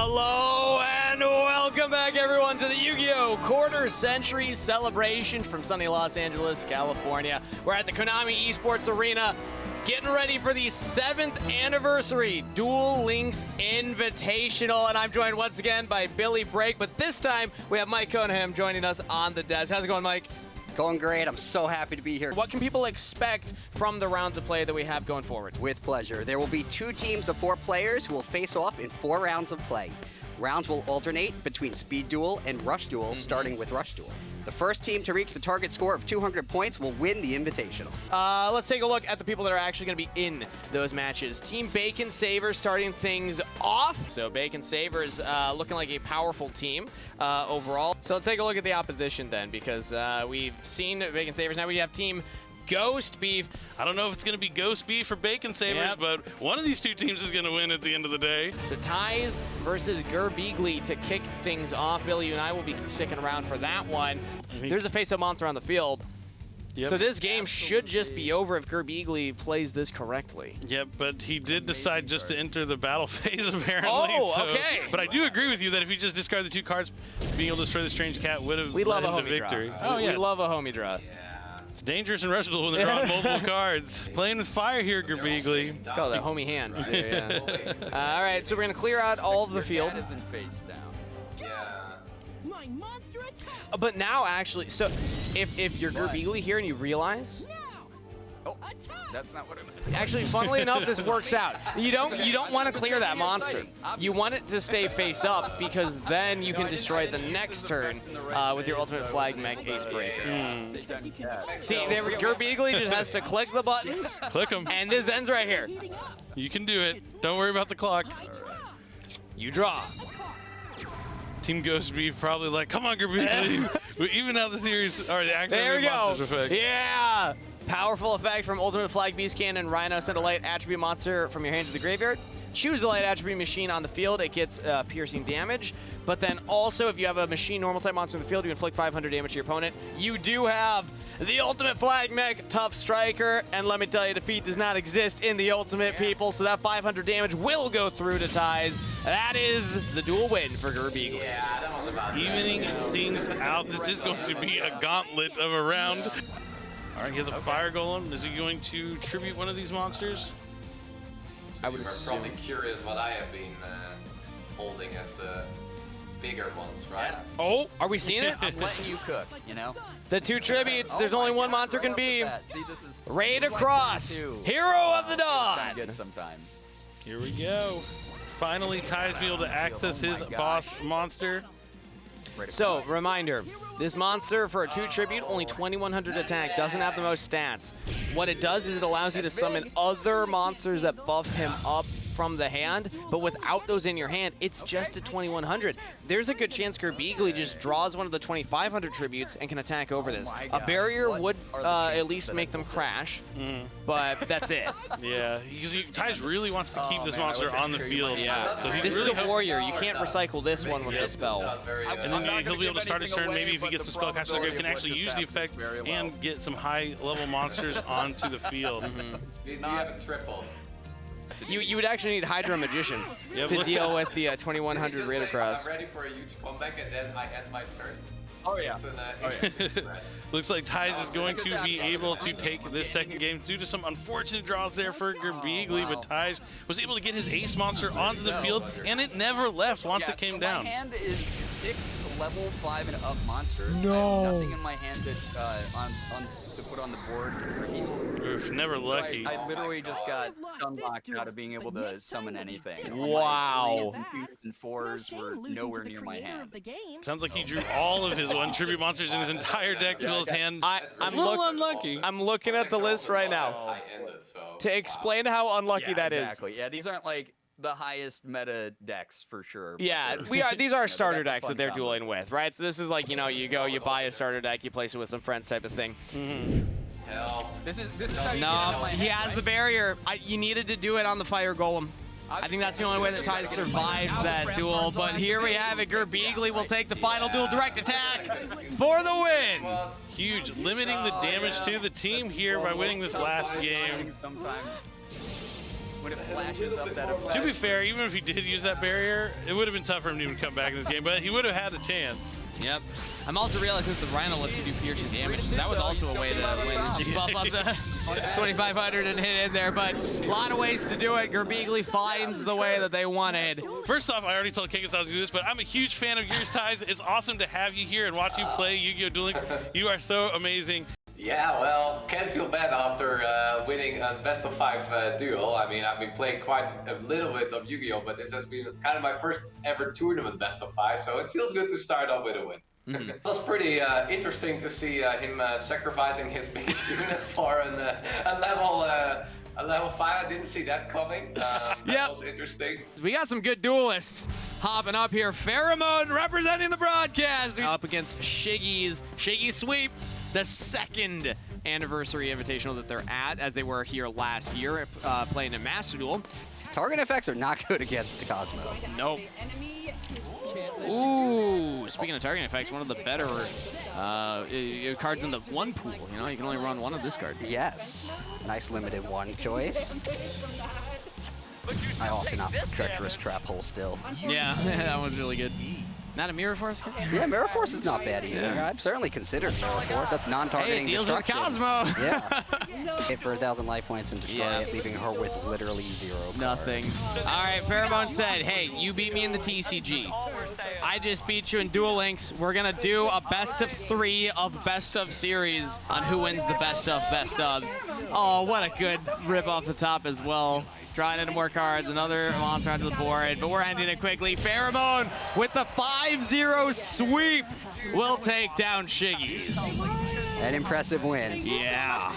Hello and welcome back, everyone, to the Yu-Gi-Oh! Quarter Century Celebration from sunny Los Angeles, California. We're at the Konami Esports Arena, getting ready for the 7th anniversary Duel Links Invitational, and I'm joined once again by Billy Break, but this time we have Mike Conaham joining us on the desk. How's it going, Mike? Going great. I'm so happy to be here. What can people expect from the rounds of play that we have going forward? With pleasure. There will be 2 teams of 4 players who will face off in 4 rounds of play. Rounds will alternate between Speed Duel and Rush Duel, starting with Rush Duel. The first team to reach the target score of 200 points will win the Invitational. Let's take a look at the people that are actually going to be in those matches. Team Bacon Saver starting things off. So Bacon Saver is looking like a powerful team overall. So let's take a look at the opposition then, because we've seen Bacon Savers. Now we have Team Ghost Beef. I don't know if it's going to be Ghost Beef or Bacon Savers, but one of these 2 teams is going to win at the end of the day. So Thijs versus Gerbeagly to kick things off. Billy, you and I will be sticking around for that one. There's a face-up monster on the field. Yep. So this game should just be over if Gerbeagly plays this correctly. Yep, but he did decide just to enter the battle phase, apparently. Oh, so, okay. But I do agree with you that if he just discarded the 2 cards, being able to destroy the Strange Cat would have led him to victory. Draw. Oh, yeah. We love a homie draw. It's dangerous in Rush Duel when they're on multiple cards. Playing with fire here, Gerbeagly. It's called a homie hand. Yeah. All right, so we're going to clear out all of the field. My monster attack! But now, actually, so if you're Gerbeagly here and you realize, That's not what I meant. actually, funnily enough, this works out. You don't want to clear that monster. You want it to stay face up because then you can destroy it the next turn with your ultimate flag mech Ace Breaker. See, Gerbeagly just has to click the buttons. Click them. And this ends right here. You can do it. Don't worry about the clock. You draw. Team Ghost Beef probably like, come on, Gerbeagly. We even out the series, or the active There we go. monsters effect. Yeah. Powerful effect from Ultimate Flag Beast Cannon. Rhino, send a light attribute monster from your hand to the graveyard. Choose the light attribute machine on the field. It gets piercing damage. But then also, if you have a machine normal type monster in the field, you inflict 500 damage to your opponent. You do have the Ultimate Flag Mech Tough Striker. And let me tell you, defeat does not exist in the Ultimate, people. So that 500 damage will go through to Thijs. That is the dual win for Gerbeagly. Evening things out. This is going to be a gauntlet of a round. All right, he has a fire golem. Is he going to tribute one of these monsters? I would You're assume. probably curious what I have been holding as the bigger ones, right? Oh, are we seeing it? I'm letting you cook, you know? The 2 tributes. There's only one monster can be. See, this is Raid Across, Hero of the Dawn. good sometimes. Here we go. Finally, Thijs be able to access his boss monster. So, reminder, this monster for a 2 tribute, only 2100 attack, doesn't have the most stats. What it does is it allows you to summon other monsters that buff him up from the hand, but without those in your hand, it's just a 2100. There's a good chance Gerbeagly just draws one of the 2500 tributes and can attack over this. A barrier would at least make them crash, but that's it. Yeah, Thijs really wants to keep this monster on the field. Yeah, so he this really is a warrior. You can't recycle this one with the spell. And then he'll be able to start his turn. Maybe if he gets some spellcaster to the grave, can actually use the effect and get some high-level monsters onto the field. You have a triple. You would actually need Hydra Magician to deal with the 2100 Raid Across. I'm ready for a huge comeback and then I end my turn. Oh, yeah. It's an Looks like Thijs is going to be able to take this second game due to some unfortunate draws there for Gerbeagly, but Thijs was able to get his ace monster onto the field, and it never left once it came down. My hand is 6 level 5 and up monsters. I have nothing in my hand to put on the board for heal. Oof, never lucky. I literally just got unlocked out of being able to summon anything. Wow. My 2s and 4s were nowhere near my hand. Sounds like he drew all of his 1 tribute monsters in his entire deck to his hand. I'm a little unlucky. I'm looking at the list right now I ended, so. to explain how unlucky that is. Exactly. Yeah, these aren't like the highest meta decks for sure. Yeah, these are starter decks that they're dueling with, right? So this is like, you go, you buy a starter deck, you place it with some friends type of thing. Hell. This is how you get No, out of my he hand, has right? the barrier. You needed to do it on the Fire Golem. I think that's the only way that Thijs survives that duel, but here we have it. Gerbeagly will take the final duel direct attack for the win. Huge, limiting the damage to the team here by winning this last game. Sometimes when it flashes up that effect. To be fair, even if he did use that barrier, it would have been tough for him to even come back in this game, but he would have had a chance. Yep. I'm also realizing that the Rhino left to do piercing damage, so that was also a way to win. You buff up to 2,500 and hit in there, but a lot of ways to do it. Gerbeagly finds the way that they wanted. First off, I already told Kangas I was going to do this, but I'm a huge fan of yours, Thijs. It's awesome to have you here and watch you play Yu-Gi-Oh! Duel Links. You are so amazing. Yeah, well, can't feel bad after winning a best of 5 duel. I mean, I've been playing quite a little bit of Yu-Gi-Oh, but this has been kind of my first ever tournament best of 5, so it feels good to start off with a win. It was pretty interesting to see him sacrificing his base unit for a level 5. I didn't see that coming. That was interesting. We got some good duelists hopping up here. Pheramone representing the broadcast. Up against Shiggy's Shiggy Sweep, the second anniversary invitational that they're at, as they were here last year playing a Master Duel. Target effects are not good against Cosmo. Nope. Ooh, speaking of targeting effects, one of the better cards in the one pool. You know, you can only run one of this card. Yes. Nice limited one choice. I often opt for Treacherous Trap Hole still. Yeah, that one's really good. Not a Mirror Force? Yeah, Mirror Force is not bad either. Yeah. I've certainly considered Mirror Force. That's non-targeting deals with destruction. Cosmo. Yeah. Hit for 1,000 life points and destroy it, leaving her with literally 0 cards. Nothing. All right, Pheramone said, hey, you beat me in the TCG. I just beat you in Duel Links. We're going to do a best of 3 of best of series on who wins the best of best ofs. Oh, what a good rip off the top as well. Drawing into more cards, another monster onto the board, but we're ending it quickly. Pheramone with the 5-0 sweep will take down Shiggy. An impressive win. Yeah.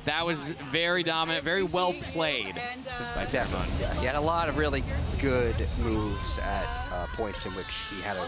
That was very dominant, very well played by Pheramone. Yeah, he had a lot of really good moves at points in which he had a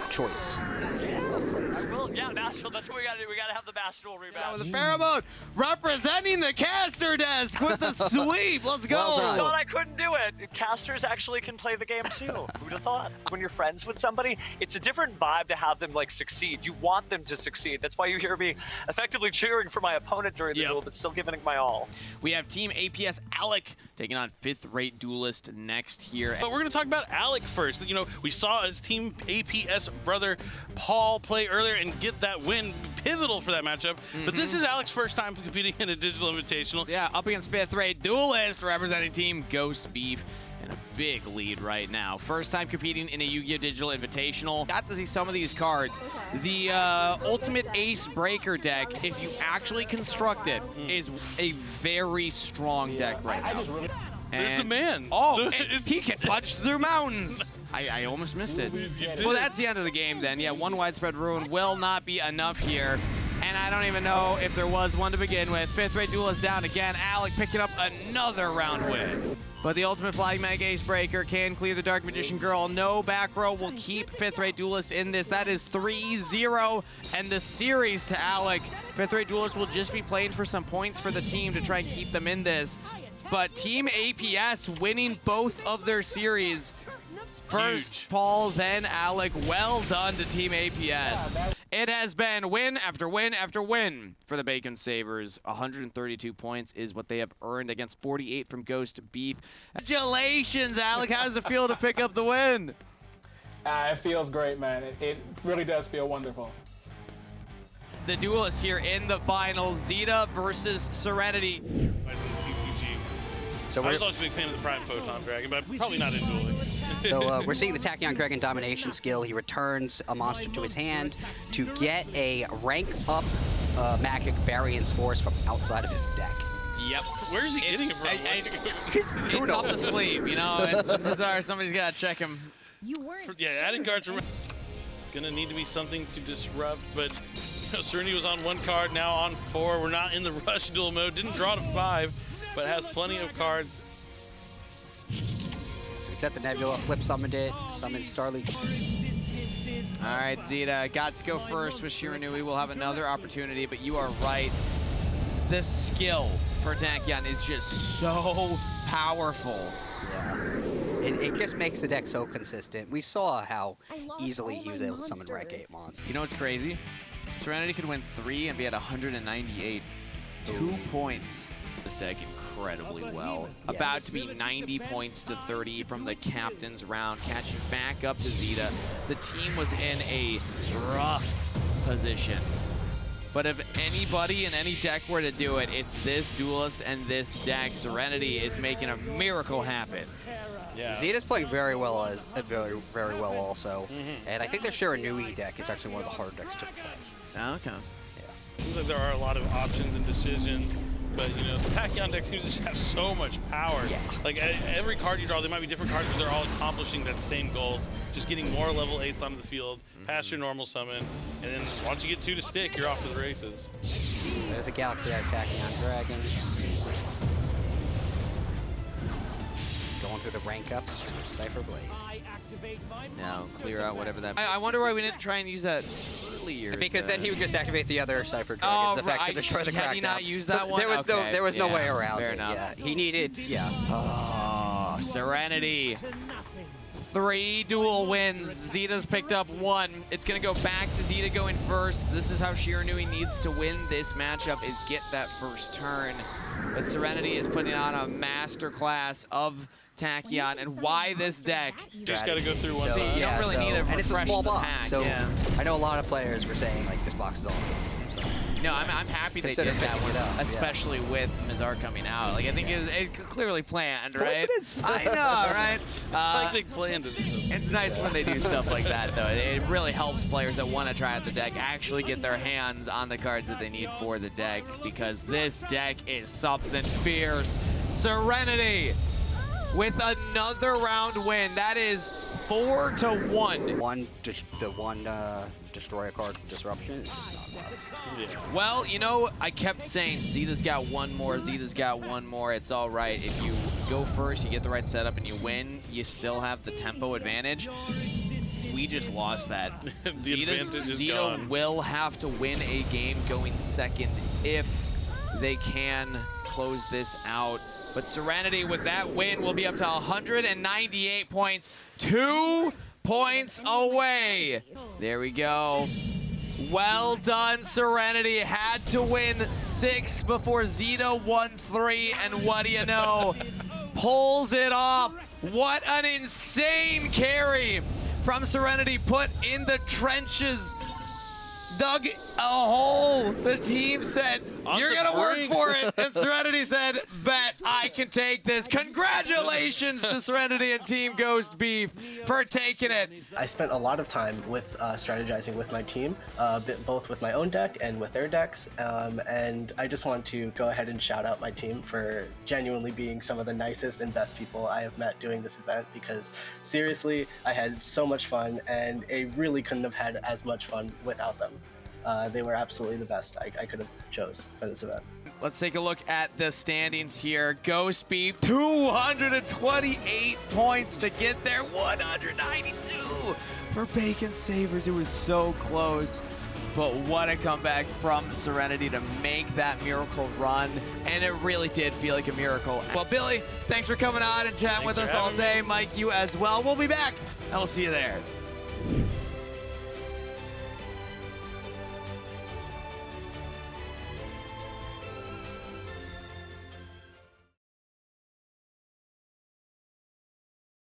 choice of plays. Yeah, National, that's what we gotta do. We gotta have the National rebound. With the Pheramone representing the caster desk with the sweep. Let's go. Well done. I thought I couldn't do it. Casters actually can play the game too. Who'd have thought? When you're friends with somebody, it's a different vibe to have them like succeed. You want them to succeed. That's why you hear me effectively cheering for my opponent during the duel, but still giving it my all. We have Team APS Alec taking on 5th-rate duelist next here. But we're going to talk about Alec first. You know, we saw his Team APS brother Paul play earlier and get that win, pivotal for that matchup. But this is Alec's first time competing in a digital invitational. Yeah, up against 5th-rate duelist representing Team Ghost Beef. In a big lead right now. First time competing in a Yu-Gi-Oh! Digital Invitational. Got to see some of these cards. The Ultimate Ace Breaker deck, if you actually construct it, is a very strong deck right now. There's the man. Oh, he can punch through mountains. I almost missed it. Well, that's the end of the game then. Yeah, one widespread ruin will not be enough here. And I don't even know if there was one to begin with. 5th-rate duelist down again. Alec picking up another round win. But the Ultimate Flag Mag Ace Breaker can clear the Dark Magician Girl. No back row will keep 5th-rate duelist in this. That is 3-0. And the series to Alec. 5th-rate duelist will just be playing for some points for the team to try and keep them in this. But Team APS winning both of their series. First Paul, then Alec. Well done to Team APS. It has been win after win after win for the Bacon Savers. 132 points is what they have earned against 48 from Ghost Beef. Congratulations, Alec. How does it feel to pick up the win? It feels great, man. It really does feel wonderful. The duelists here in the finals, Zeta versus Serenity. So I was always a big fan of the Prime Photon Dragon, but probably not in dueling. So we're seeing the Tachyon Dragon Domination skill. He returns a monster to his hand to get a rank up magic variance force from outside of his deck. Yep. Where's he getting it from? It's up the sleeve, you know. It's bizarre. Somebody's got to check him. You weren't. Yeah, adding cards from. It's gonna need to be something to disrupt, but you know, Serenity was on 1 card, now on 4. We're not in the rush duel mode. Didn't draw to 5, but has plenty of cards. So we set the Nebula, flip summoned it, summoned Starleaf. All right, Zeta got to go first with Shiranui. We'll have another opportunity, but you are right. The skill for Tachyon is just so powerful. Yeah. It just makes the deck so consistent. We saw how easily he was able to summon rank 8 monsters. You know what's crazy? Serenity could win 3 and be at 198. 2 points. This deck incredibly well. About to be 90 points to 30 from the captain's round, catching back up to Zeta. The team was in a rough position. But if anybody in any deck were to do it, it's this duelist and this deck. Serenity is making a miracle happen. Yeah. Zeta's playing very well, very well also. And I think their Serenity deck is actually one of the hard decks to play. Okay. Seems like there are a lot of options and decisions, but you know, the Tachyon deck seems to just have so much power. Yeah. Like every card you draw, there might be different cards, but they're all accomplishing that same goal. Just getting more level 8s onto the field, past your normal summon, and then once you get 2 to stick, you're off to the races. There's a Galaxy attacking on Dragon. Going through the rank ups, Cypher Blade. Now clear out whatever that. I wonder why we didn't try and use that earlier. Because then he would just activate the other Cypher Dragon's effect to destroy the Crackdown. Had he not used that one? There was no way around fair it. enough. Yeah. He needed, Oh, Serenity. 3 duel wins. Zeta's picked up 1. It's going to go back to Zeta going first. This is how Shiranui needs to win this matchup, is get that first turn. But Serenity is putting on a masterclass of Tachyon, and why this deck? Just got to go through one. So, you don't really need it. And it's a small box, pack. so I know a lot of players were saying like this box is awesome. No, I'm happy they Consider did that picking one, it up, especially with Mizar coming out. Like I think it clearly planned, right? Coincidence. I know, right? It's like they planned it. It's nice when they do stuff like that, though. It really helps players that want to try out the deck actually get their hands on the cards that they need for the deck, because this deck is something fierce. Serenity with another round win. That is 4-1. The one destroy a card with disruption is just not enough. Well, you know, I kept saying Zeta's got one more, Zeta's got one more. It's all right. If you go first, you get the right setup, and you win, you still have the tempo advantage. We just lost that. Zeta will have to win a game going second if they can close this out. But Serenity with that win will be up to 198 points. 2 points away. There we go. Well done, Serenity. Had to win 6 before Zeta won 3. And what do you know? Pulls it off. What an insane carry from Serenity. Put in the trenches. Dug a hole. The team said, you're going to work for it. And Serenity said, bet I can take this. Congratulations to Serenity and Team Ghost Beef for taking it. I spent a lot of time with strategizing with my team, both with my own deck and with their decks. And I just want to go ahead and shout out my team for genuinely being some of the nicest and best people I have met doing this event, because seriously, I had so much fun, and I really couldn't have had as much fun without them. They were absolutely the best I could have chose for this event. Let's take a look at the standings here. Ghost Beef, 228 points to get there. 192 for Bacon Sabers. It was so close. But what a comeback from Serenity to make that miracle run. And it really did feel like a miracle. Well, Billy, thanks for coming on and chatting with us all day. Mike, you as well. We'll be back, and we'll see you there.